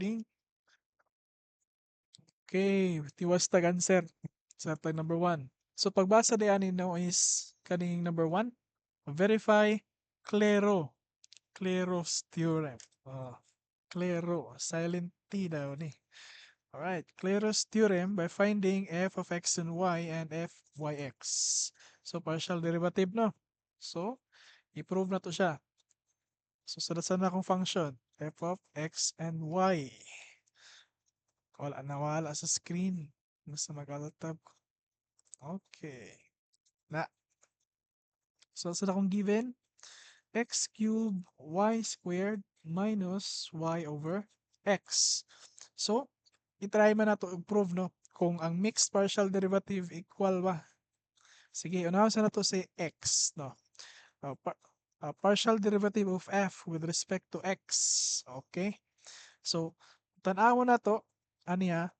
Ding. Okay, tiwas tag answer sa tag number 1. So pagbasa di ani no is kaning number 1, verify Claro. Claro's theorem. Claro, silent T daw ni. Alright, Claro's theorem by finding f of x and y and f yx. So partial derivative no. So i-prove na to siya. So sadasan na akong function f of x and y. Wala nawala sa screen. Nasa mag-alatab ko. Okay. Na. So sa akong given x cubed y squared minus y over x. So i-try man nato i-prove no kung ang mixed partial derivative equal ba. Sige, unahon sa nato si x no. Partial derivative of f with respect to x. Okay? So tan-awon nato aniya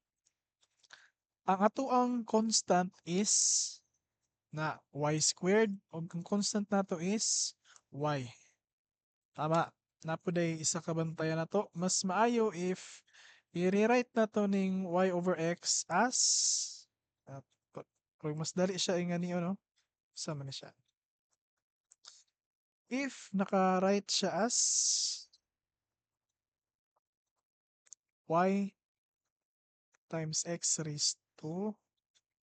ang atoang constant is na y squared o ang constant nato is y. Tama. Napuday isa ka bantayan nato. Mas maayo if i-rewrite nato ning y over x as uh, kung mas dali siya ingani no. Sama na siya. If naka-write siya as y times x raised to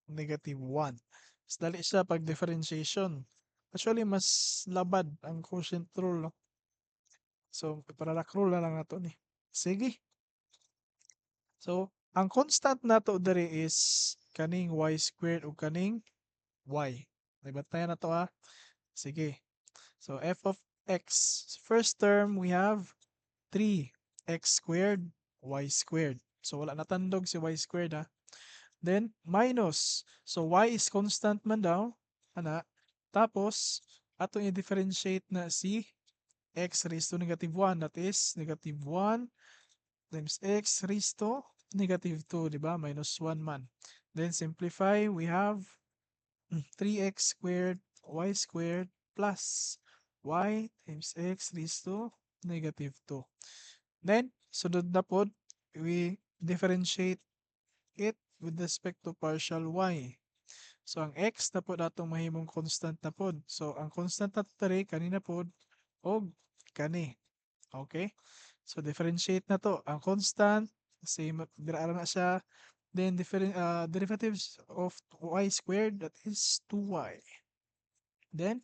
negative 1. Mas dali siya pag differentiation. Actually, mas labad ang quotient rule. No? So, parallax rule na lang nato ni. Sige. So, ang constant nato diri is kaning y squared o kaning y. Naibantayan na to ha. Sige. So, f of x. First term, we have 3x squared, y squared. So, wala natandog si y squared ha. Then, minus. So, y is constant man daw. Ana. Tapos, atong i-differentiate na si x raised to negative 1. That is, negative 1 times x raised to negative 2, di ba? Minus 1 man. Then, simplify. We have 3x squared, y squared, plus y times x raised to negative 2. Then, sunod na po, we differentiate it with respect to partial y. So, ang x na po datong mahimong constant na po. So, ang constant na tari, kanina po, o kani. Okay? So, differentiate na to. Ang constant, same, dira na siya. Then, derivatives of y squared, that is 2y. Then,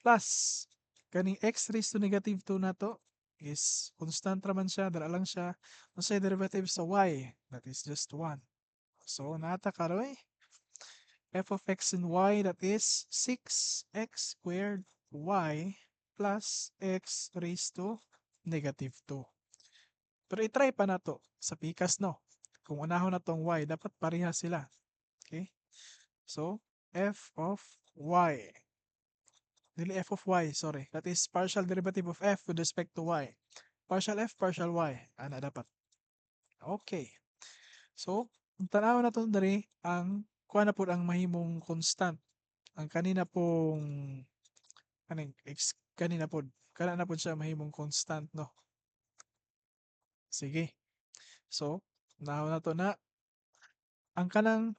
plus, kaning x raised to negative 2 na to, is constant raman siya, dara lang siya. Ang sa derivative sa y, that is just 1. So, nata karoy, f of x and y, that is 6x squared y plus x raised to negative 2. Pero itry pa na to sa pikas no. Kung unahon na tong y, dapat pareha sila. Okay? So, f of y. Dili f of y, sorry. That is partial derivative of f with respect to y. Partial f, partial y. Ana dapat. Okay. So, ang tanaw na to dari, ang kuha na po ang mahimong constant. Ang kanina pong kanina po, kana na po siya mahimong constant, no? Sige. So, nahaw na to na ang kanang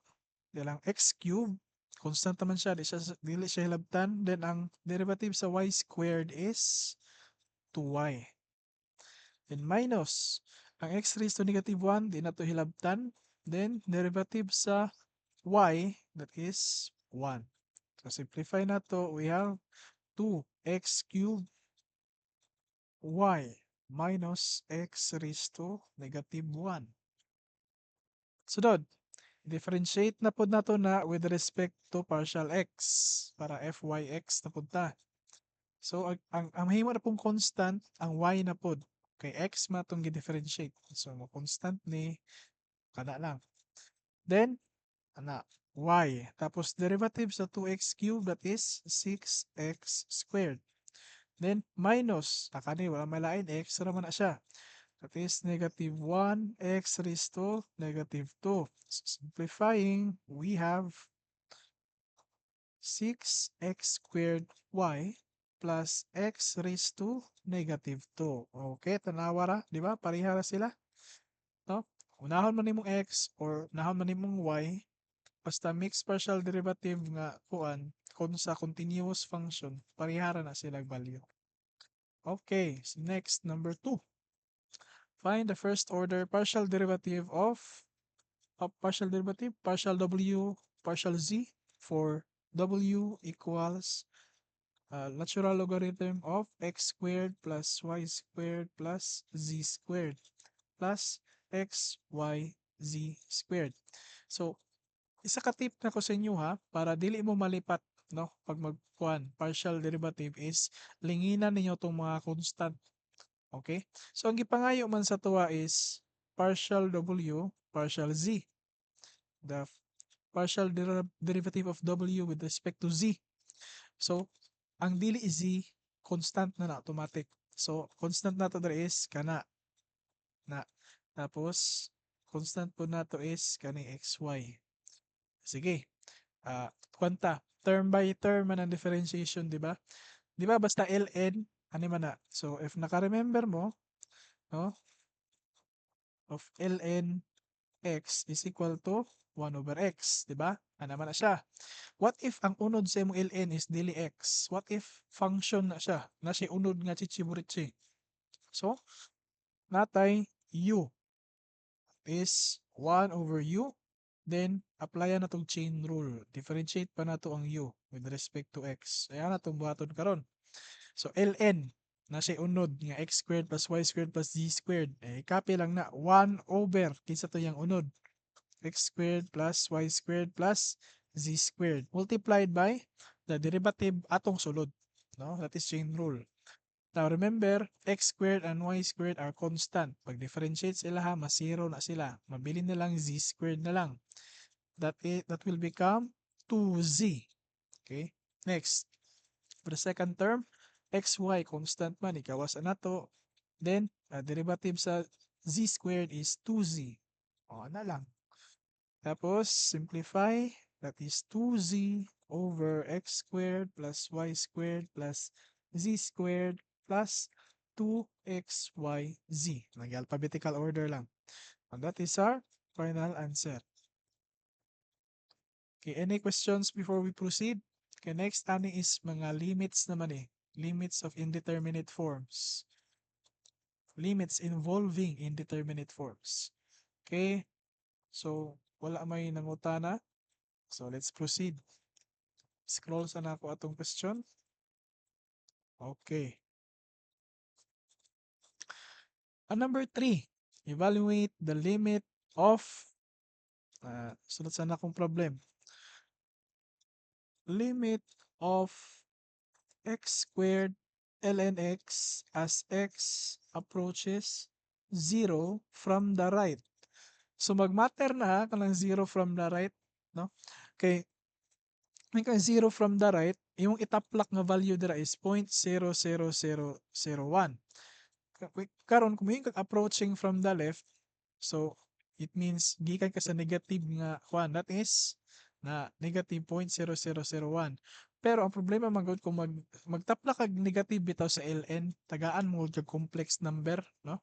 lang x cube constant naman siya, dili siya hilabtan. Then ang derivative sa y squared is 2y. Then minus ang x raised to negative 1, di na to hilabtan. Then derivative sa y, that is 1. So simplify na to, we have 2x cubed y minus x raised to negative 1. Sunod, differentiate na po nato na with respect to partial x para fyx na punta. So, ang mahimo na pong constant, ang y na po. Kay x matong gi-differentiate. So, mo constant ni kana lang. Then, ana, y. Tapos, derivative sa 2x cubed, that is 6x squared. Then, minus. Nakani, wala malain, x naman na siya. That is negative 1 x raised to negative 2. So, simplifying, we have 6x squared y plus x raised to negative 2. Okay, tanawa ra, di ba? Pareha ra sila. no? Unahon man nimong x or unahon man nimong y, basta mixed partial derivative nga kuan kung sa continuous function, parihara na silang value. Okay, so next, number 2. Find the first order partial derivative of partial w partial z for w equals natural logarithm of x squared plus y squared plus z squared plus x, y, z squared. So, isa ka tip na ko sa inyo ha, para dili mo malipat, no? Pag magkuhan, partial derivative is linginan ninyo itong mga constant. Okay? So, ang gipangayo man sa tuwa is partial w, partial z. The partial derivative of w with respect to z. So, ang dili z, constant na automatic. So, constant na to there is kana na. Tapos, constant po na to is kani xy. Sige. Kwanta. Term by term man ang differentiation, di ba? Di ba basta ln, ano man na. So, if naka-remember mo, no, of ln x is equal to 1 over x, di ba? Ano man na siya. What if ang unod sa imong ln is dili x? What if function na siya? Na siya unod nga chichiburitsi. So, natay u is 1 over u. Then, applyan na itong chain rule. Differentiate pa na to ang u with respect to x. Ayan na itong buhaton karon. So, ln na siya unod nga x squared plus y squared plus z squared. Eh, copy lang na 1 over kinsa to yung unod. X squared plus y squared plus z squared multiplied by the derivative atong sulod. No? That is chain rule. Now remember, x squared and y squared are constant. Pag differentiate sila ha, mas zero na sila. Mabili na lang z squared na lang. That will become 2z. Okay? Next, for the second term, xy constant man, ikawas na to. Then, derivative sa z squared is 2z. O, na lang. Tapos, simplify. That is 2z over x squared plus y squared plus z squared plus 2xyz. Nag-alphabetical order lang. And that is our final answer. Okay, any questions before we proceed? Okay, next ani is mga limits naman eh. Limits of indeterminate forms. Limits involving indeterminate forms. Okay, so wala may nangutana. So let's proceed. Scroll sana ako atong question. Okay. Number 3, evaluate the limit of sunod sana akong problem. Limit of x squared ln x as x approaches 0 from the right. So magmatter na ha kanang 0 from the right, no? Okay. May kang 0 from the right, yung itaplak nga value dira is 0.00001. Karon kung yung approaching from the left, so it means gikan ka sa negative nga kuan, that is na negative 0.0001. Pero ang problema man gud kung magtapla kag negative bitaw sa ln, tagaan mo og complex number, no?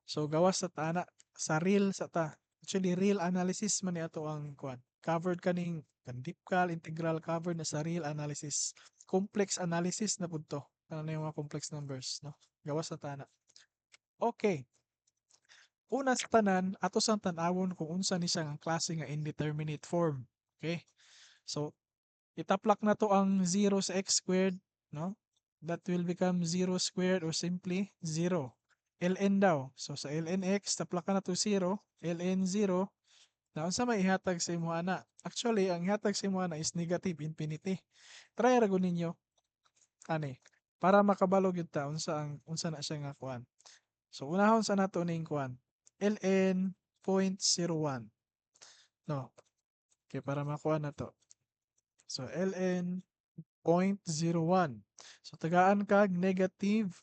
So gawas sa tana sa real sa ta. Actually real analysis man ni ato ang kuan. Covered kaning dipcal integral covered na sa real analysis. Complex analysis na pud to. Ano yung mga complex numbers, no? Gawas sa tana. Okay. Una sa tanan, ato sang tan-awon kung unsa ni siya ang klase nga indeterminate form. Okay? So, itaplak na to ang 0 sa x squared, no? That will become 0 squared or simply 0. ln daw. So, sa ln x, taplak na to 0. ln 0, na unsa may ihatag sa imo ana? Actually, ang ihatag sa imo ana is negative infinity. Try ra ninyo ani para makabalog yun ta unsa na siya nga kuan. So, unahon sa nato ning kuan. ln 0.01. No. Okay, para makuha na to. So, ln 0.01. So, tagaan kag negative.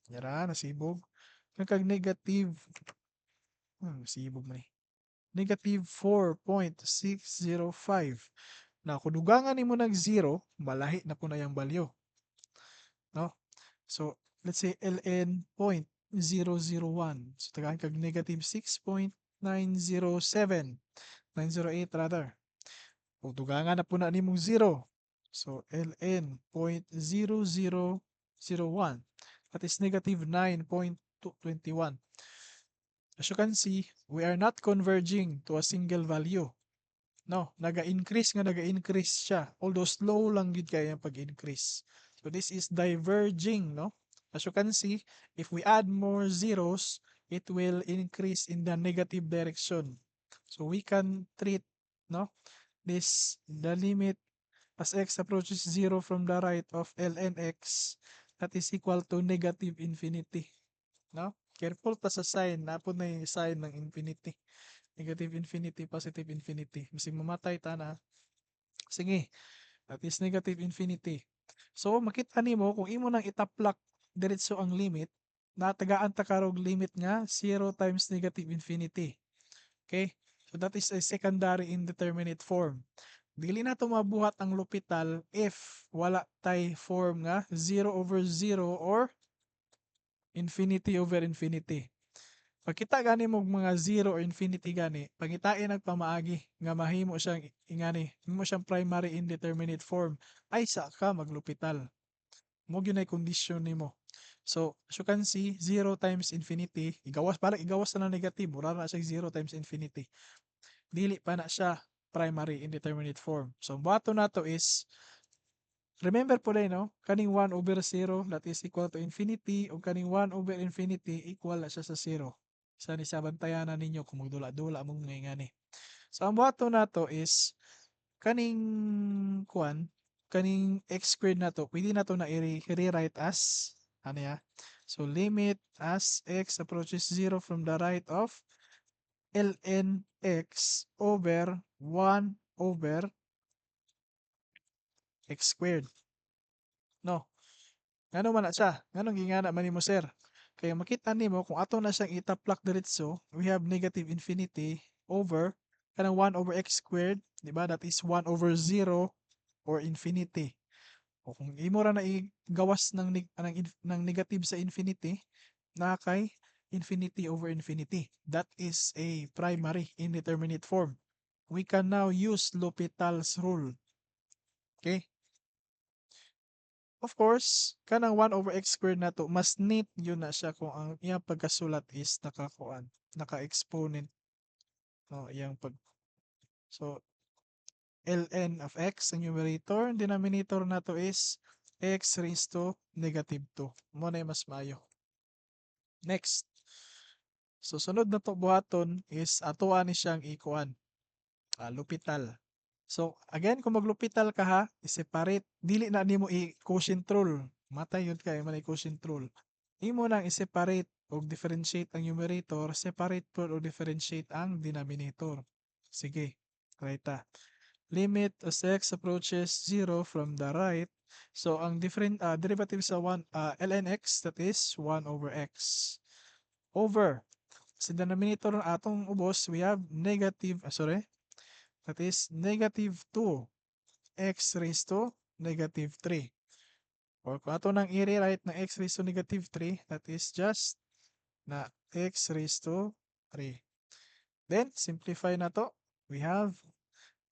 Yara, nasibog. Kag negative. Nasibog man eh. Negative 4.605. Na, kung dugangan nimo nag 0, malahi na po na yung value. No? So, let's say ln point. 0.001. So tagaan kag negative 6.907. 908 rather. O dugangan na po na nimong 0. So ln 0.0001. That is negative 9.21. As you can see, we are not converging to a single value. No, naga-increase siya. Although slow lang gid kaya ang pag-increase. So this is diverging, no? As you can see, if we add more zeros, it will increase in the negative direction. So we can treat, no, the limit as x approaches 0 from the right of ln x, that is equal to negative infinity. No? Careful ta sa sign. Napod na yung sign ng infinity. Negative infinity, positive infinity. Masing mamatay ta na. Sige, that is negative infinity. So, makita nimo kung imo nang itaplak diretso ang limit, natagaan ta karog limit nga 0 times negative infinity. Okay? So, that is a secondary indeterminate form. Dili na to mabuhat ang lopital if wala tay form nga 0 over 0 or infinity over infinity. Pagkita gani mo mga 0 or infinity gani, pangitain ang pamaagi nga mahimo siyang ingani, mahimo siyang primary indeterminate form, ay sa ka maglupital. Mo gyud ay condition nimo. So, as you can see, 0 times infinity, igawas na ng negative, mura na siya 0 times infinity. Dili pa na siya primary indeterminate form. So, bato na to is, remember po dahil, no? Kaning 1 over 0 that is equal to infinity o kaning 1 over infinity equal na siya sa 0. Isa ni sa bantayan na ninyo kung magdula-dula mong ngani. So, ang bato na to is kaning kaning x squared na to, pwede na to na i-rewrite as ano ya? So, limit as x approaches 0 from the right of ln x over 1 over x squared. No. Ngano man na siya? Nganong gingana man nimo sir? Kaya makita nimo kung ato na siyang itaplak diretso, we have negative infinity over kanang 1 over x squared, di ba? That is 1 over 0 or infinity. O kung imo ra na igawas ng negative sa infinity, na kay infinity over infinity. That is a primary indeterminate form. We can now use L'Hopital's rule. Okay? Of course, kanang 1 over x squared na to, mas neat yun na siya kung ang iyang pagkasulat is naka-exponent. No, iyang so, ln of x, ang numerator, denominator na to is x raised to negative 2. Mo na mas maayo. Next. So, sunod na to buhaton is atuan ni siyang ikuan. Lupital. So, again, kung maglupital ka ha, i-separate. Dili na nimo i-quotient rule. Matay yun kayo man i-quotient rule. Imo nang i-separate o differentiate ang numerator, separate po o differentiate ang denominator. Sige, try ta. Limit as x approaches 0 from the right. So, ang different derivative sa ln x, that is 1 over x. Over. Sa denominator ng atong ubos, we have negative, that is negative 2 x raised to negative 3. Or kung ato nang i-rewrite na x raised to negative 3, that is just na x raised to 3. Then, simplify na to. We have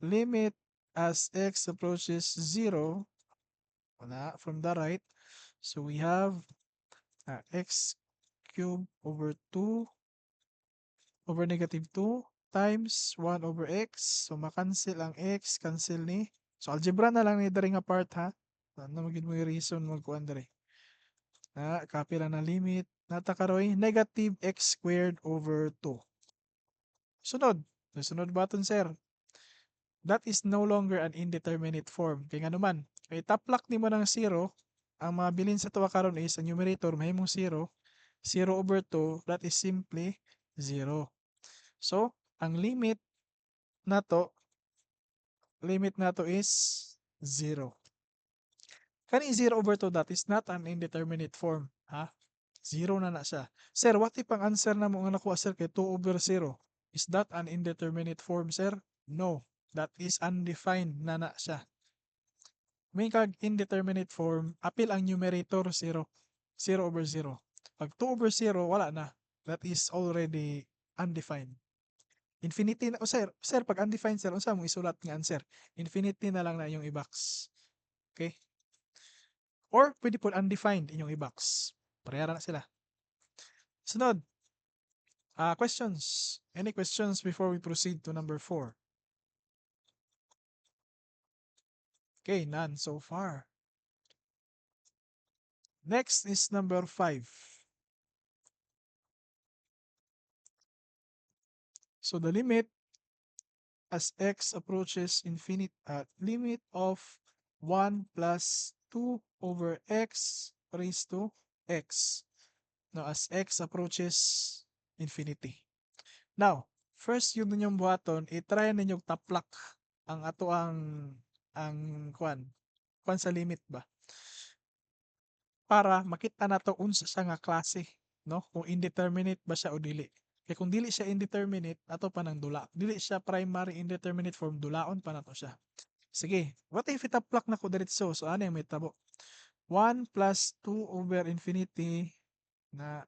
limit as x approaches 0 from the right. So, we have x cubed over 2 over negative 2 times 1 over x. So, makancel ang x, cancel ni. So, algebra na lang ni dari nga part ha. Ano magiging mo yung reason magkuhan dari. Copy lang na limit. Natakaroy, negative x squared over 2. Sunod. Sunod button, sir. That is no longer an indeterminate form. Kaya nga naman, kay taplak ni mo ng 0, ang mga bilin sa tuwa karon is, ang numerator, may mong 0, 0 over 2, that is simply 0. So, ang limit na to is 0. Kani 0 over 2, that is not an indeterminate form. Ha? 0 na siya. Sir, what if ang answer na mo nga nakuha, sir, kay 2 over 0? Is that an indeterminate form, sir? No. That is undefined na siya. May kag indeterminate form, apil ang numerator 0. 0 over 0. Pag 2/0, wala na. That is already undefined. Infinity na, sir, pag undefined sir, unsa mo isulat nga answer? Infinity na lang na inyong i-box. Okay? Or pwede po undefined inyong i-box. Parehara na sila. Sunod. Questions. Any questions before we proceed to number 4? Okay, none so far. Next is number 5. So the limit as x approaches infinite, limit of 1 plus 2 over x raised to x. Now, as x approaches infinity. Now, first yun ninyong buhaton, i-try ninyong taplak ang ato ang kwan sa limit ba? Para makita nato unsa siya nga klase, no? Kung indeterminate ba siya o dili. Kaya kung dili siya indeterminate, ato pa ng dula. Dili siya primary indeterminate form, dulaon pa nato siya. Sige, what if itaplak na ko diretso? So ano yung may tabo? 1 plus 2 over infinity na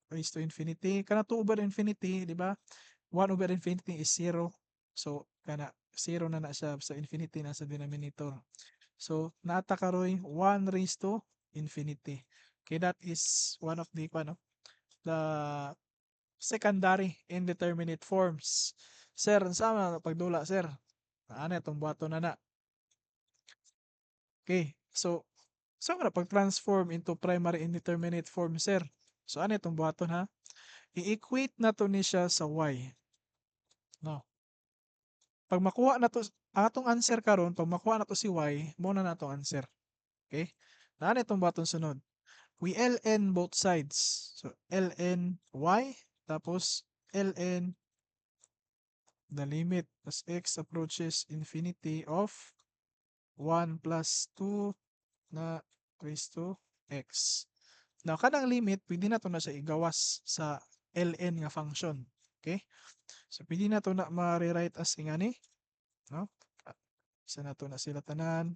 raised to infinity. Kana 2 over infinity, di ba? 1 over infinity is 0. So, kana 0 na siya sa infinity na sa denominator. So, naata karoy 1 raised to infinity. Okay, that is one of the secondary indeterminate forms. Sir, sama pagdula, sir. Ano itong buhato na. Okay, so na pag-transform into primary indeterminate form, sir. So ano itong buhaton ha? I-equate na to ni siya sa y. No. Pag makuha na to, ang atong answer karon, pag makuha na to si y, mo na natong answer. Okay? Na ano itong buhaton sunod? We ln both sides. So ln y tapos ln the limit as x approaches infinity of 1 plus 2 na raised to x. Now, kanang limit, pwede na to na siya igawas sa ln nga function. Okay? So, pwede na to na ma-rewrite as ingani. No? Isa na to na sila tanan.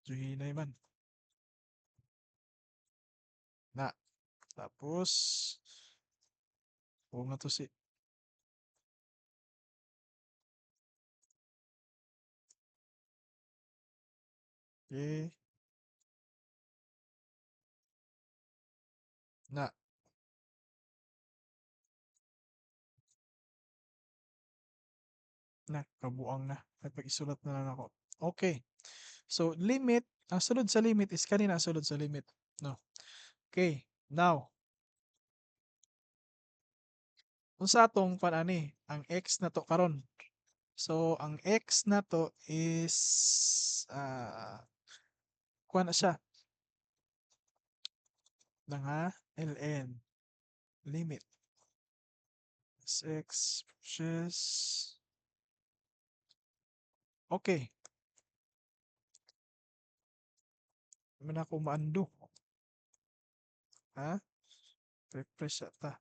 Juhinay man. Na. Tapos, huwag na to si okay. Na. Na. Kabuang na. At pag-isulat na lang ako. Okay. So, limit. Ang sunod sa limit is kanina ang sunod sa limit. No. Okay. Now, kung sa atong panani, ang x na to karon. So, ang x na to is kuha na siya ng ln limit as x pushes okay. Naman ako maando. Ha? Refresh ta.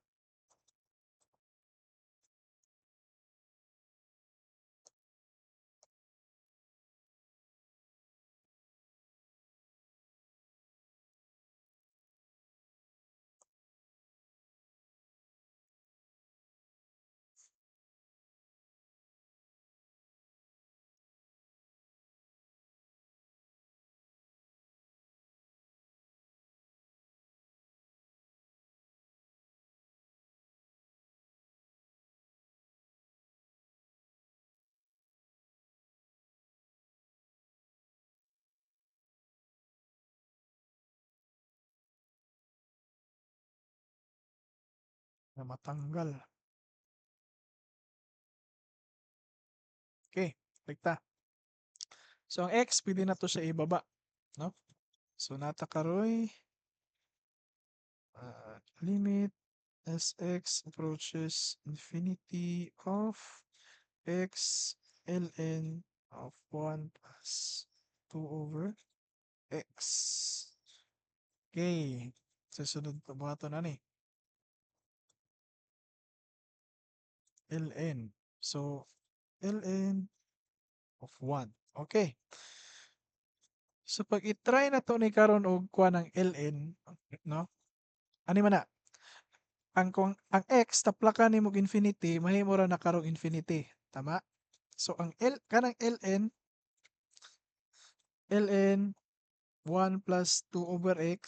Na matanggal. Okay. Likta. So, ang x, pwede na to siya ibaba. No? So, natakaroy limit as x approaches infinity of x ln of 1 plus 2 over x. Okay. Susunod pa buhaton na ni. ln. So, ln of 1. Okay. So pag i-try na to ni karon og kuha ng ln, no? Ani man na, ang x taplakan nimo og infinity mahimo ra na karong infinity, tama? So ang kanang ln 1 plus 2 over x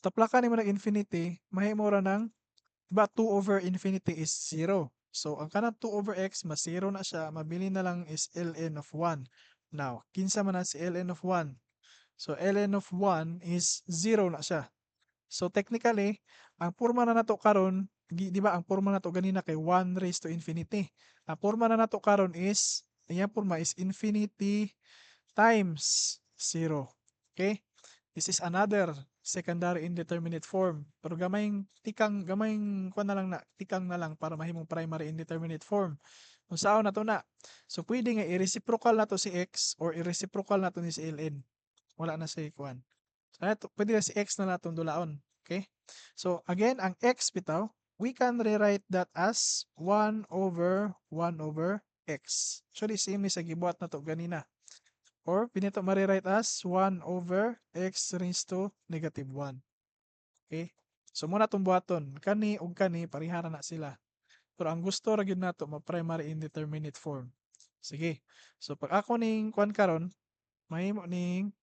taplakan nimo ng infinity mahimo ra ng, diba 2 over infinity is 0. So ang kanang 2 over x mas 0 na siya, mabili na lang is ln of 1. Now, kinsa man na si ln of 1? So ln of 1 is 0 na siya. So technically, ang porma na nato karon, di ba ang porma nato ganina kay 1 raised to infinity. Ang porma na nato karon is, ang porma is infinity times 0. Okay? This is another secondary indeterminate form. Pero gamayng kuan na lang na, tikang na lang para mahimong primary indeterminate form. Kung saan na to na. So pwede nga i-reciprocal na to si x or i-reciprocal na to ni si ln. Wala na si kuan. So, pwede na si x na natong dulaon. Okay? So again, ang x bitaw, we can rewrite that as 1 over x. Actually, same ni sa gibuhat na to ganina. Or pinito ma-rewrite as 1 over x raised to negative 1. Okay? So muna itong buhaton. Kani ug kani parihara na sila. Pero ang gusto ra gyud nato ma-primary indeterminate form. Sige. So pag ako ning kuan karon, mahimo ning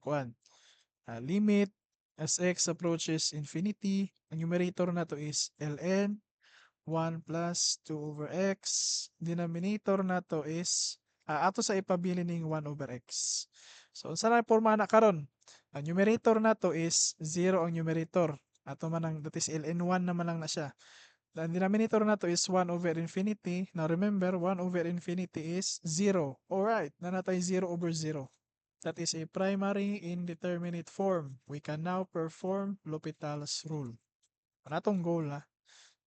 kuan limit as x approaches infinity. Ang numerator na to is ln 1 plus 2 over x. Denominator na to is ato sa ipabili ning 1 over x. So unsa na porma na karon? Ang numerator na to is 0 ang numerator. Ato man ang that is ln1 naman lang na siya. The denominator na to is 1 over infinity. Now remember, 1 over infinity is 0. Alright, na natay 0 over 0. That is a primary indeterminate form. We can now perform L'Hopital's rule. Anatong goal na,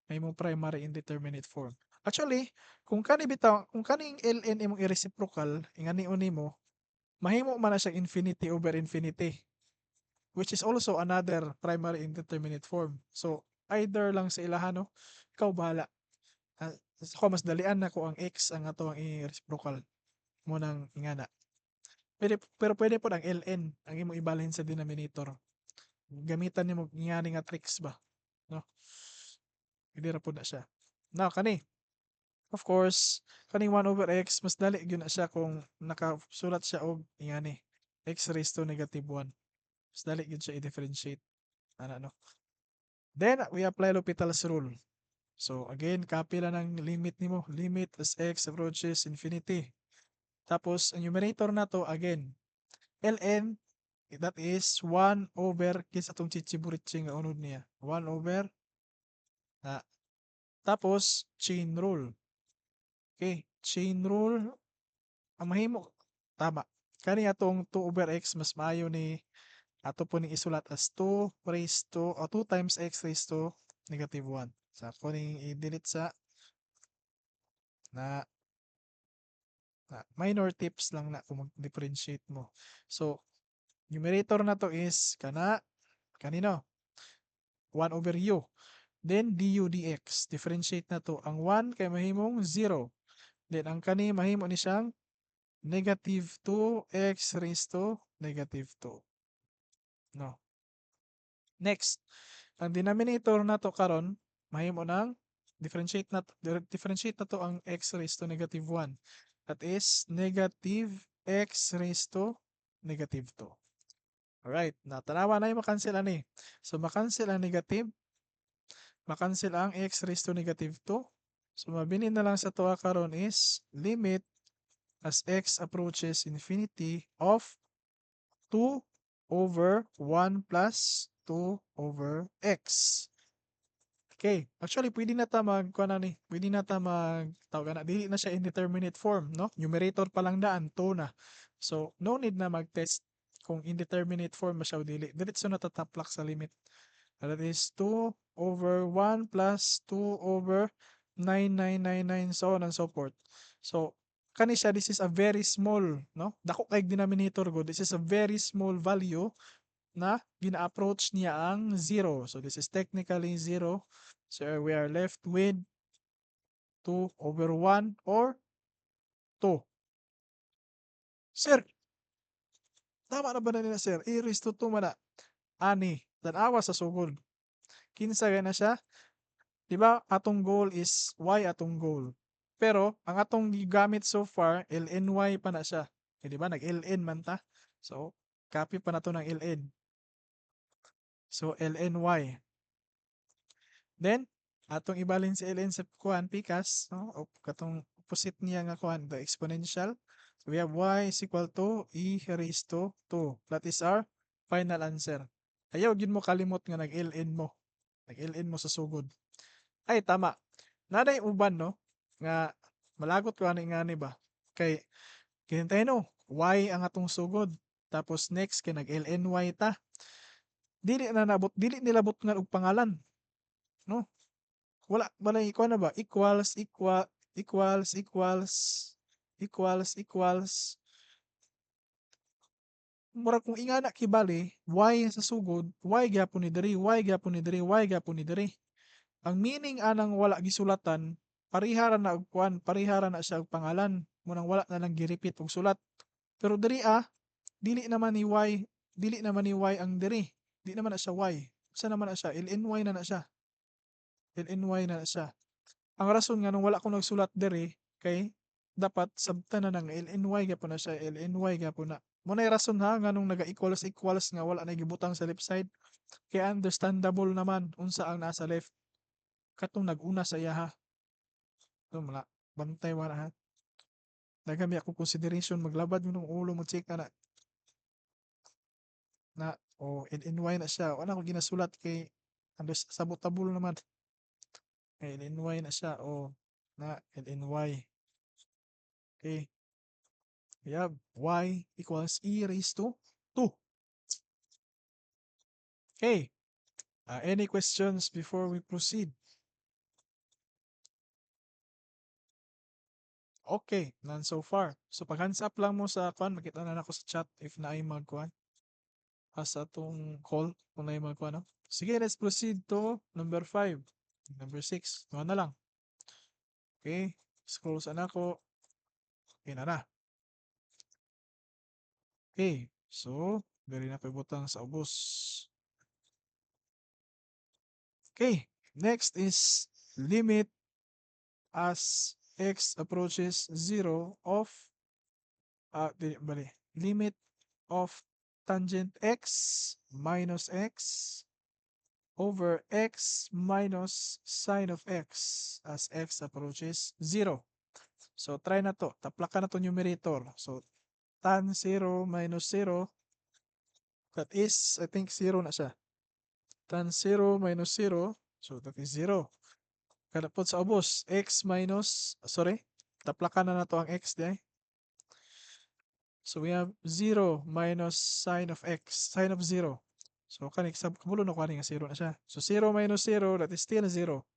may mong primary indeterminate form. Actually, kung kaning ln imong i-reciprocal, ingani nimo, mahimo man na siya infinity over infinity, which is also another primary indeterminate form. So, either lang sa ilahan, no? Ikaw bahala. Ako mas dalian na ko ang x ang ato ang i-reciprocal mo nang ingana. Pero pwede po ang ln ang imo ibalhin sa denominator. Gamitan nimo ingani nga tricks ba, no? Pwede ra po na siya. Now, kani, of course, kaning 1 over x, mas dali gyud na siya kung nakasulat siya og ingani, x raised to negative 1. Mas dali gyud siya i-differentiate. Ano. Then, we apply L'Hopital's rule. So, again, copy lang ng limit nimo. Limit as x approaches infinity. Tapos, ang numerator na to, again, ln, that is 1 over, kisa itong chichiburitsi nga unod niya. 1 over, na, tapos, chain rule. Okay, chain rule, ang mahimo, tama. Kani atong 2 over x, mas maayo ni, ato po ning isulat as 2 raised to, o 2 times x raised to negative 1. So, ako ning i-delete sa, na, minor tips lang na kung mag-differentiate mo. So, numerator na to is kanino? 1 over u. Then du dx. Differentiate na to. Ang 1 kay mahimong 0. Then ang kani mahimo ni siyang negative 2x raised to negative 2. No. Next, ang denominator na to karon mahimo nang differentiate na to ang x raised to negative 1. That is negative x raised to negative 2. Alright, natanawa na yung makancel ani. So makancel ang negative, makancel ang x raised to negative 2. So mabinin na lang sa tuwa karon is limit as x approaches infinity of 2 over 1 plus 2 over x. Okay, actually pwede na ta pwede na ta tawag na, dili na siya indeterminate form, no? Numerator pa lang daan, 2 na. So, no need na mag-test kung indeterminate form ba siya o dili. Diretso na tataplak sa limit. That is 2 over 1 plus 2 over 9999 so on and so forth. So, kani siya, this is a very small, no? Dako kay denominator go. This is a very small value na gina-approach niya ang 0. So, this is technically 0. So, we are left with 2 over 1 or 2. Sir, tama na ba na nila sir? A raised to 2 man na. Ani, tanawa sa sugod. Kinsa na siya? Di ba atong goal is y atong goal. Pero ang atong gigamit so far, lny pa na siya. Eh, di ba nag-ln man ta? So, copy pa na to ng ln. So, lny. Then, atong ibalin si ln sa kuan pikas, no? O katong opposite niya nga kuan, the exponential. So, we have y is equal to e raised to 2. That is our final answer. Ayaw gyud mo kalimot nga nag-ln mo. Nag-ln mo sa sugod. Ay, tama. Naday uban, no? Nga, malagot ko ani ba? Kay, kinintay no, y ang atong sugod. Tapos next, kay nag-lny ta. Dili na nabot, dili nilabot nga og pangalan. No? Wala ikuha na ba? Equals. Mura kung ingana kibali, y sa sugod, y gyapon ni diri, y gyapon ni diri, y gyapon ni diri. Ang meaning anang wala gisulatan, parihara na og kuan, parihara na siya og pangalan. Munang wala na lang gi-repeat og sulat. Pero diri dili naman ni y, dili naman ni y ang diri. Di naman na siya y. Sa naman na siya, lny na na siya. lny na na siya. Ang rason nga nung wala ko nagsulat diri kay dapat sabtan na ng lny gyapon na siya, lny gyapon na. Mo na rason ha nga nung naga-equals nga wala na gibutang sa left side. Kaya understandable naman unsa ang nasa left. Katong nag-una sa iya ha. So, mala, bantay wala ha. Nagami ako consideration maglabad mo ng ulo mo check na o LNY na siya. Wala ko ginasulat kay sabotable naman. LNY na siya o na LNY. Okay. We have y equals e raised to 2. Okay. Any questions before we proceed? Okay, none so far. So pag hands up lang mo sa kwan, makita na ako sa chat if naay magkuan. Sa atong call kung naay magkuan. No? Sige, let's proceed to number 5. Number 6. Tuwa na lang. Okay. Scroll sa nako. Okay na. Okay. So, dali na butang sa ubos. Okay. Next is limit as x approaches 0 of limit of tangent x minus x over x minus sine of x as x approaches 0. So, try na to. Taplakan na to numerator. So, tan 0 minus 0, that is, I think 0 na siya. Tan 0 minus 0, so that is 0. Kada po sa ubos, x minus, taplakan na to ang x di. So, we have 0 minus sine of x, sine of 0. So, kamulo na kaning 0 na siya. So, 0 minus 0, that is still 0.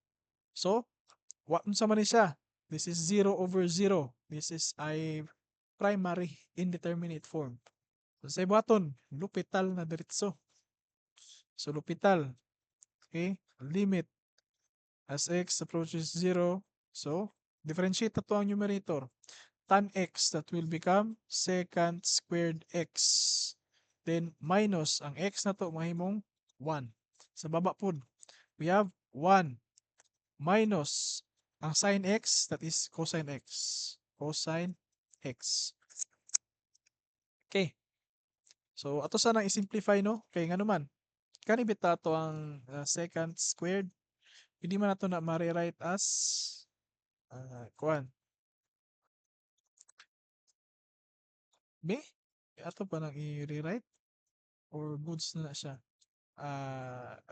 So, what unsa man ni siya? This is 0 over 0. This is a primary indeterminate form. So, sa ibaton, lupital na diretso. So, lupital. Okay? Limit as x approaches 0. So, differentiate na to ang numerator. Tan x, that will become secant squared x. Then, minus ang x na to, mahimong 1. Sa baba po, we have 1 minus ang sine x, that is cosine x. Cosine x. Okay. So, ato sana i-simplify, no? Kaya nga naman, kanibita to ang secant squared. Hindi man nato na ma-rewrite as kuan. B? Ato pa nang i-rewrite? Or goods na siya?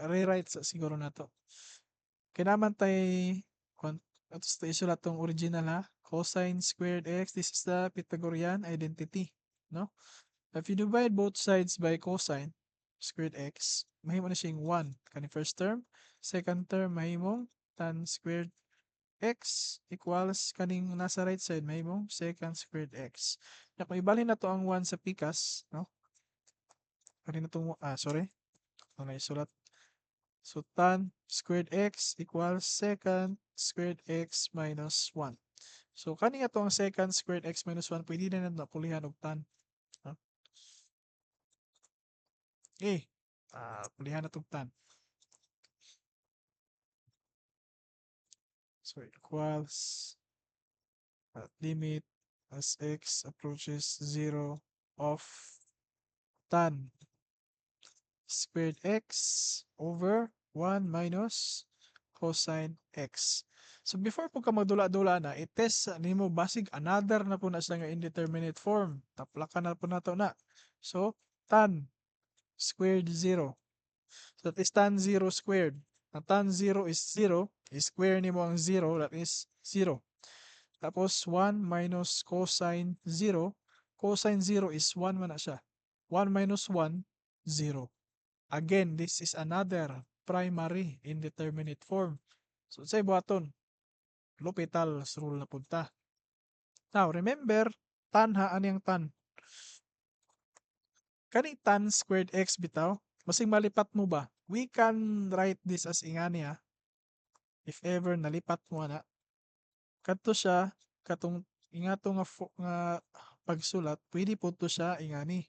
Rewrite sa siguro na to. Kinaman tay ato sa isulat tong original ha. Cosine squared x, this is the Pythagorean identity. No? If you divide both sides by cosine squared x, mahimo na siyang 1. Kani first term. Second term, mahimong tan squared x equals kaning nasa right side, mahimong secant squared x. Na kung ibalhin na to ang 1 sa pikas, no? Kani na to, ano na isulat. So tan squared x equals secant squared x minus 1. So, kani ato ang second squared x minus 1, pwede na napulihan og tan. Huh? Okay. Pulihan na tog tan. So, equals limit as x approaches 0 of tan squared x over 1 minus cosine x. So before po ka magdula-dula na, i-test nimo basig another na po na siya nga indeterminate form. Taplakan na po na to na. So tan squared 0. So that is tan 0 squared. Ang tan 0 is 0. I-square nimo ang 0, that is 0. Tapos 1 minus cosine 0. Cosine 0 is 1 man na siya. 1 minus 1, 0. Again, this is another primary indeterminate form. So, say buhaton, L'Hopital's rule na punta. Now, remember, tan ha, anong tan? Kaning tan squared x bitaw, masing malipat mo ba? We can write this as ingani ha. If ever nalipat mo na, kadto siya, katong ingato nga pagsulat, pwede po to siya ingani.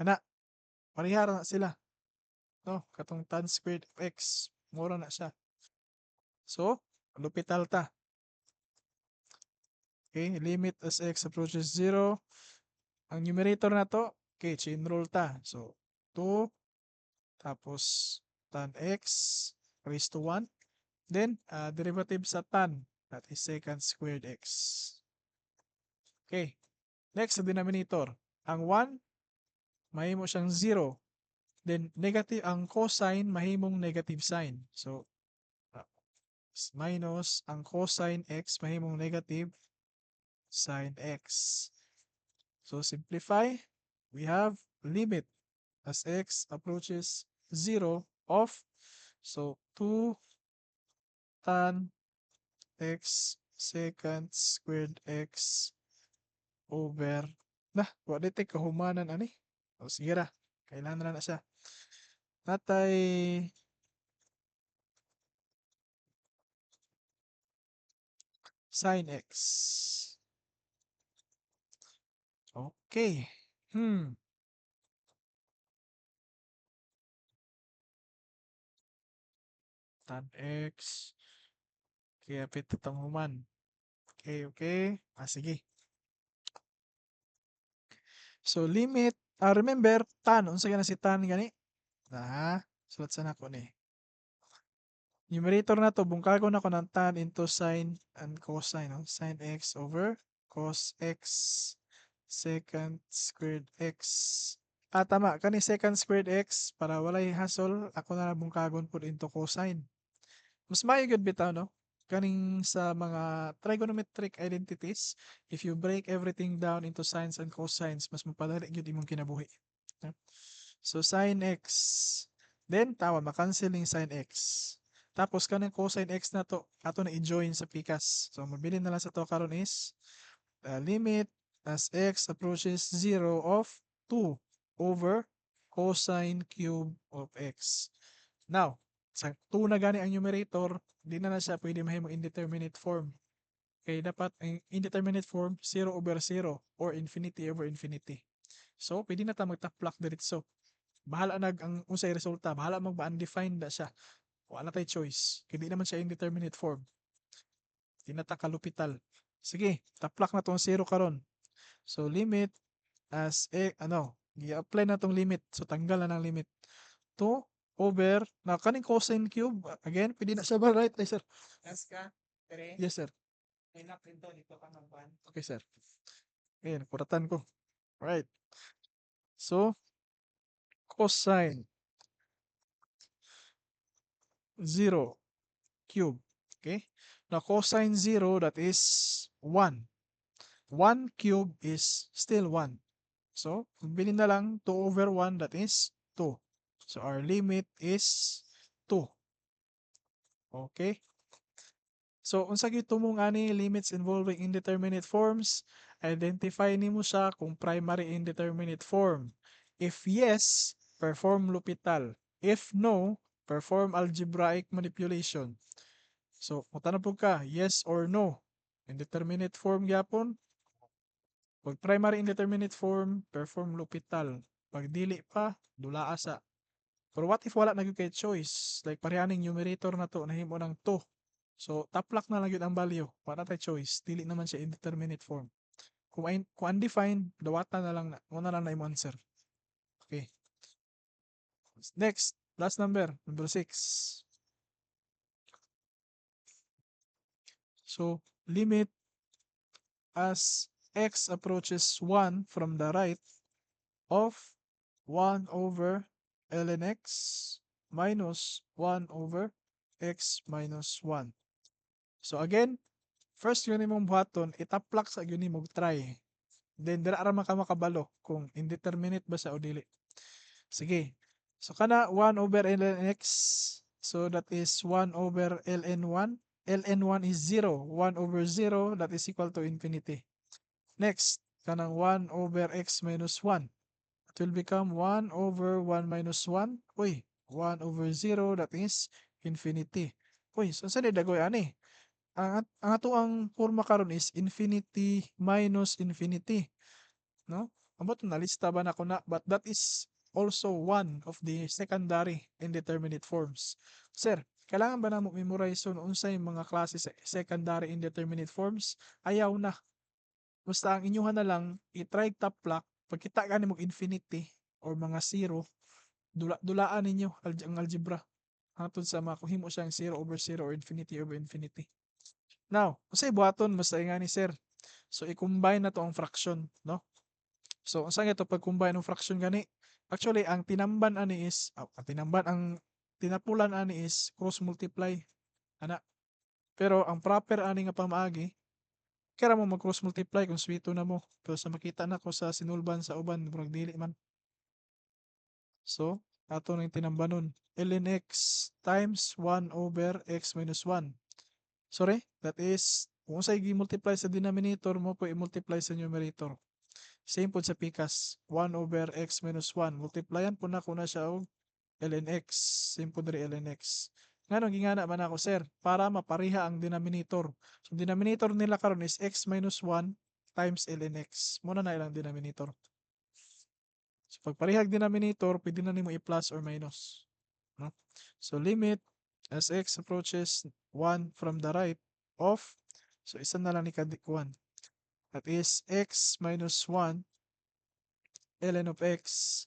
Ana, parihara na sila. No, katong tan squared x, mura na siya. So, L'Hopital ta. Okay, limit as x approaches 0. Ang numerator na to, okay, chain rule ta. So, 2, tapos tan x raised to 1. Then, derivative sa tan, that is secant squared x. Okay, next sa denominator. Ang 1, mahimo siyang 0. Then, negative, ang cosine, mahimong negative sign. So, minus, ang cosine x, mahimong negative sin x. So, simplify, we have limit as x approaches 0 of, so 2 tan x secant squared x over, wala tayo kahumanan ani. O sige ra, kailangan na siya. Natay sin x. Okay. Tan x. Kaya pito tong human. Okay, okay. Sige. So, limit, remember, tan, unsa na si tan gani? Sulat sa nako ni. Numerator na to, bungkago na ko ng tan into sin and cosine, no? Sin x over cos x secant squared x. Tama, kani secant squared x, para walay hassle, ako na bungkagon po into cosine. Mas maayo gud bitaw, no? Kaning sa mga trigonometric identities, if you break everything down into sines and cosines, mas mapadali gyud imong kinabuhi. Yeah? So sin x, then tawa makanceling sin x. Tapos kanang cosine x na to, ato na i-join sa pikas. So mabilin na lang sa to karon is limit as x approaches 0 of 2 over cosine cube of x. Now, sa 2 na gani ang numerator, di na siya pwede mahimong indeterminate form. Okay, dapat ang indeterminate form 0 over 0 or infinity over infinity. So, pwede na ta magtaplak diretso. Bahala ang unsay resulta, bahala mag-undefined na siya. Wala tay choice. Hindi naman siya indeterminate form. Di na ta kalupital. Sige, taplak na tong 0 karon. So, limit as i-apply na tong limit. So, tanggal na ng limit. 2 over, na kaning cosine cube, again, pwede na siya ba, right? Ay, sir. Yes ka? Yes, sir. Okay, sir. Okay, nakuratan ko. Right. So, cosine 0 cube. Okay? Now, cosine 0, that is 1. 1 cube is still 1. So, bilhin na lang 2 over 1, that is 2. So, our limit is 2. Okay? So, unsa gyud tumong ani limits involving indeterminate forms, identify nimo siya kung primary indeterminate form. If yes, perform L'Hopital. If no, perform algebraic manipulation. So, kung tanong po ka, yes or no, indeterminate form gyapon. Pag primary indeterminate form, perform L'Hopital. Pag dili pa, dulaa sa. Pero what if wala na gyud kay choice? Like parehaning numerator na to, nahimo ng 2. So, taplak na lang yun ang value. Wala tayo choice. Dili naman siya indeterminate form. Kung undefined, dawatan na lang na. Una lang na yung answer. Okay. Next, last number 6. So, limit as x approaches 1 from the right of 1 over ln x minus 1 over x minus 1. So again, first yun mong buhaton, itaplak sa yun mong try. Then, dira ra ka makabalo kung indeterminate ba siya o dili. Sige. So, kana 1 over ln x. So, that is 1 over ln 1. ln 1 is 0. 1 over 0, that is equal to infinity. Next, kanang 1 over x minus 1. It will become 1 over 1 minus 1. Uy, 1 over 0, that is infinity. Uy, so saan dagoy ani? Ang ato ang forma karon is infinity minus infinity. No? Ambot nalista ba na ko na? But that is also one of the secondary indeterminate forms. Sir, kailangan ba na mo memorize unsay mga klase sa secondary indeterminate forms? Ayaw na. Basta ang inyuhan na lang, i-try taplak, pagkita gani mo infinity or mga zero, dulaan ninyo ang algebra. Hangtod sa makuhimo siyang 0 over 0 or infinity over infinity. Now, unsay buhaton mas nga ni sir. So i-combine na to ang fraction, no? So unsa nga to pag combine ng fraction gani? Actually, ang tinamban ani is ang tinapulan ani is cross multiply ana. Pero ang proper ani nga pamaagi, kaya mo mag cross multiply kung swito na mo. Pero sa makita na ko sa sinulban sa uban, murag dili man. So, ato nang tinambanon. ln x times 1 over x minus 1. Sorry, that is, kung sa'y i-multiply sa denominator mo po i-multiply sa numerator. Same po sa pikas. 1 over x minus 1. Multiplyan po na ko na siya og ln x. Same po diri ln x. Nga nung gingana man ako sir, para mapariha ang denominator. So denominator nila karon is x minus 1 times ln x. Muna na ilang denominator. So pag parihag denominator, pwede na nimo i-plus or minus. No? So limit as x approaches 1 from the right of, so isa na lang ni kadikuan. That is x minus 1 ln of x.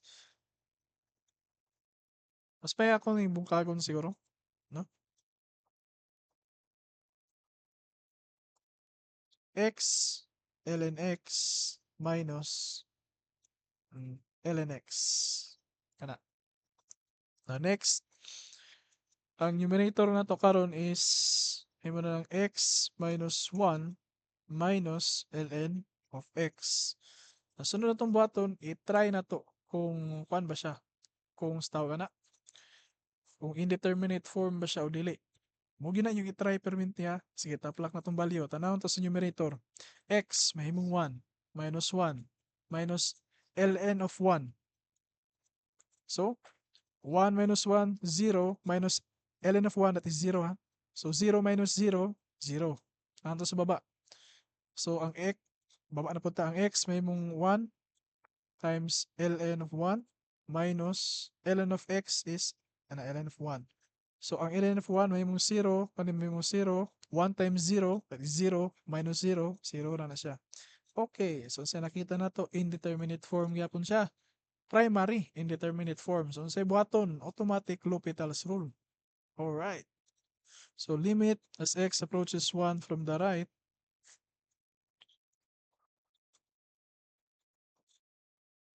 Mas paya ako ng bungkagon siguro. No? X ln x minus ln x. Kana. Now next, ang numerator na to karon is himo na lang x minus 1 minus ln of x. Nasunod na tong buhaton, i-try na to kung kuan ba siya. Kung staw ka na. Kung indeterminate form ba siya o dili. Mo gina yung i-try perminti ha. Sige, taplak na tong value. Tanawon to sa numerator. X mahimong 1 minus 1 minus ln of 1. So, 1 minus 1, 0 minus ln of 1, that is 0 ha. So, 0 minus 0, 0. Tanawon to sa baba. So, ang x, baba na punta ang x mahimong 1 times ln of 1 minus ln of x is ln of 1. So, ang ln of 1 may mong 0, kanin may mong 0, 1 times 0, that is 0, minus 0, 0 na siya. Okay, so sa nakita na to, indeterminate form gyapon siya. Primary indeterminate form. So, sa buhaton, automatic L'Hopital's rule. Alright. So, limit as x approaches 1 from the right,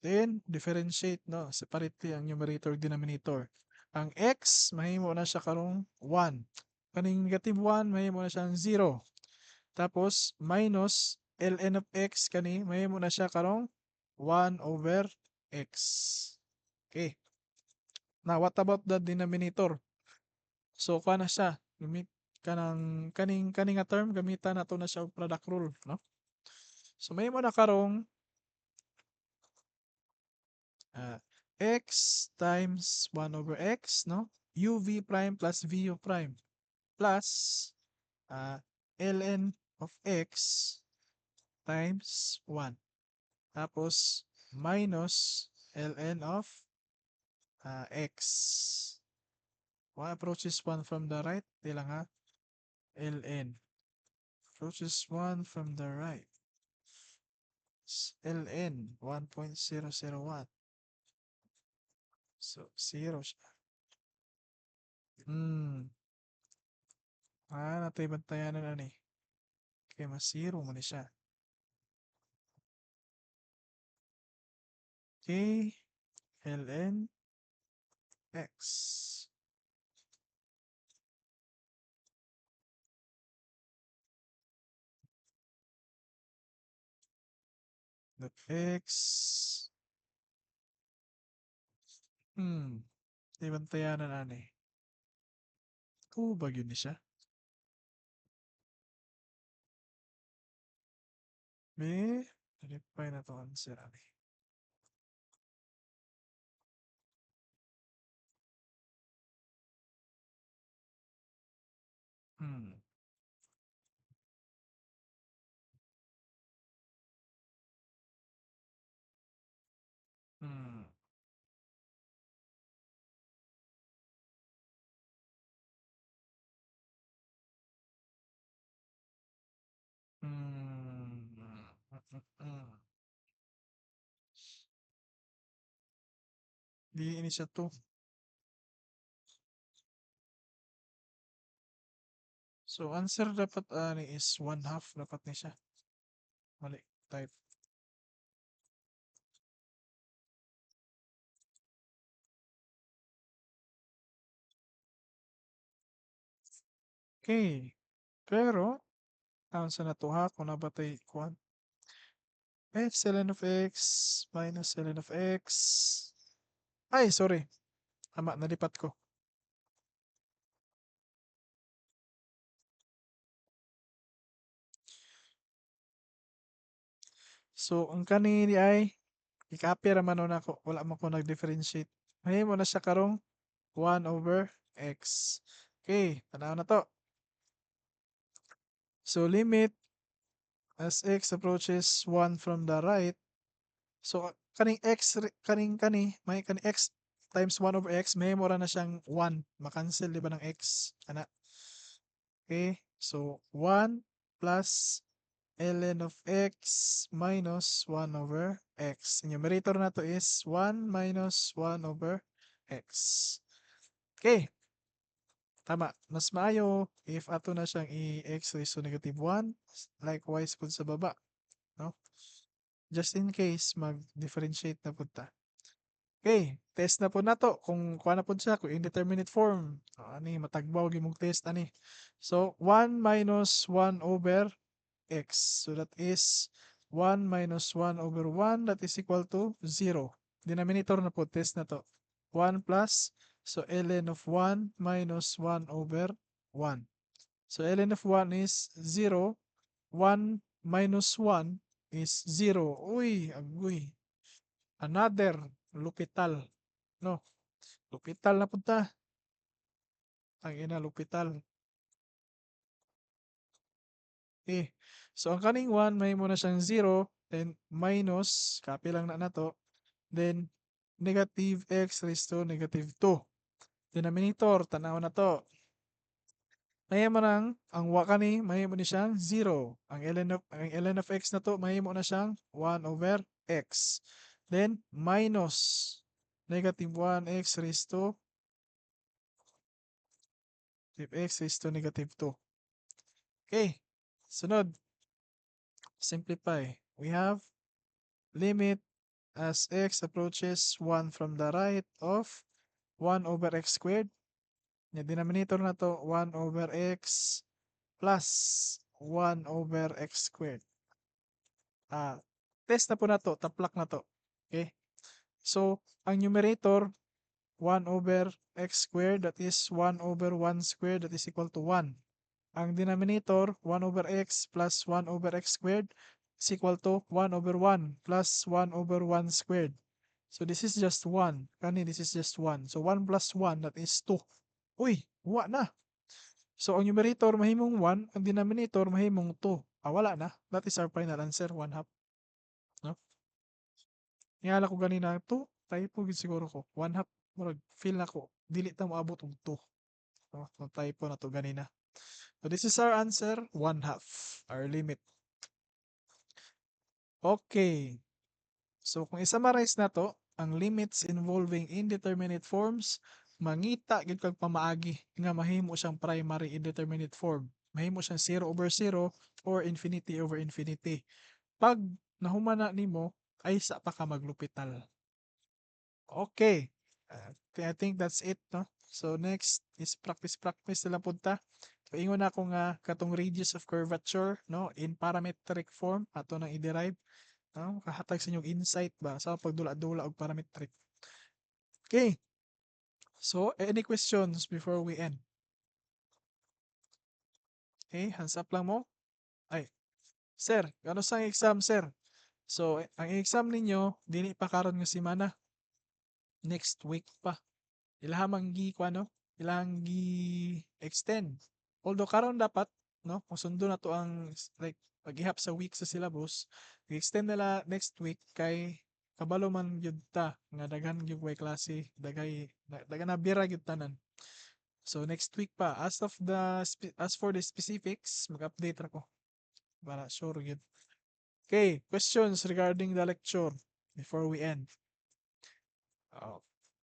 then differentiate, no, separately ang numerator denominator. Ang x mahimo na siya karong 1. Kaning negative 1 mahimo na siyang 0. Tapos minus ln of x kani mahimo na siya karong 1 over x. Okay. Now what about the denominator? So kuha na siya, gamit kaning nga term gamitan nato na siya og product rule, no? So mahimo na karong x times 1 over x, no? uv prime plus vu prime plus ln of x times 1. Tapos minus ln of x. 1 approaches 1 from the right. Di lang ha. ln approaches 1 from the right. ln 1.001. So, 0 siya. Natay bantayan na ni. Kaya mas 0 mo ni siya. Okay. ln x. Dot x. Tay bantayan na ni. Ba yun ni siya? May verify na to answer ani. Hmm. Hmm. Hmm. Di ini siya to. So answer dapat ani is 1/2 dapat ni siya. Mali type. Okay. Pero ang sa natuha kung nabatay kuan f ln of x minus ln of x. Ay, sorry. Tama, nalipat ko. So, ang kanini ay i-copy raman nun ako. Wala man ko nag-differentiate. Mahimo na siya karong 1 over x. Okay, tanaw na to. So, limit as x approaches 1 from the right. So, kaning x, may kaning x times 1 over x, may mura na siyang 1. Makancel, di ba, ng x? Ana. Okay, so 1 plus ln of x minus 1 over x. Ang numerator na to is 1 minus 1 over x. Okay, tama. Mas maayo if ato na siyang i-x raised to negative 1. Likewise po sa baba. No? Just in case, mag-differentiate na po ta. Okay, test na po na to. Kung kuha na po siya, kung indeterminate form. Ani, matagbaw gimong test ani. So, 1 minus 1 over x. So, that is 1 minus 1 over 1. That is equal to 0. Denominator na po, test na to. 1 plus, so ln of 1 minus 1 over 1. So, ln of 1 is 0. 1 minus 1 is 0. Uy, agoy. Another lupital. No, lupital na punta. Ang ina, lupital. Okay. So, ang kaning 1, may muna siyang 0. Then, minus, copy lang na to. Then, negative x raised to negative 2. Denominator, tanaw na to. May mo nang, ang wakani, may mo ni siyang 0. Ang ln of x na to, may mo na siyang 1 over x. Then, minus negative 1x raised to x raised to negative 2. Okay. Sunod, simplify. We have limit as x approaches 1 from the right of 1 over x squared. Yung denominator na to, 1 over x plus 1 over x squared. Test na po na to, taplak na to. Okay? So, ang numerator, 1 over x squared, that is 1 over 1 squared, that is equal to 1. Ang denominator, 1 over x plus 1 over x squared is equal to 1 over 1 plus 1 over 1 squared. So this is just 1. Kani this is just 1. So 1 plus 1 that is 2. Uy, wa na. So ang numerator mahimong 1, ang denominator mahimong 2. Wala na. That is our final answer, 1 half. No? Niyala ko ganina 2, typo gid siguro ko. 1 half, murag feel nako dili ta moabot og 2. No? So typo na to ganina. So this is our answer, 1 half, our limit. Okay. So kung i-summarize na to, ang limits involving indeterminate forms, mangita gid kag pamaagi nga mahimo siyang primary indeterminate form. Mahimo siyang 0/0 or infinity over infinity. Pag nahuman na nimo, ay sa pa ka maglupital. Okay. I think that's it, no? So next is practice na lang punta. So ingon ako nga katong radius of curvature, no, in parametric form ato nang i-derive. No? Kahatag sa inyong insight ba sa pagdula-dula og parametric. Okay. So any questions before we end? Okay, hands up lang mo. Ay, sir, ano sa exam, sir? So, ang exam ninyo, dili pa karon nga semana. Next week pa. Ilhamang gi ko ano? Ilang gi extend. Although karon dapat, no? Kung sundo na to ang like paghihap sa week sa syllabus, i-extend nila next week kay kabalo man gyud ta nga daghan gyud way klase, daghan na bira gyud tanan. So next week pa, as for the specifics, mag-update ra ko para sure gyud. Okay, questions regarding the lecture before we end. Oh,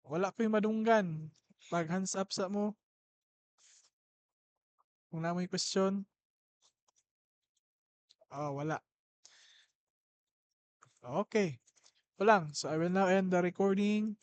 wala ko'y madunggan. Pag hands up sa mo, kung na may question. Wala. Okay. Walang. So I will now end the recording.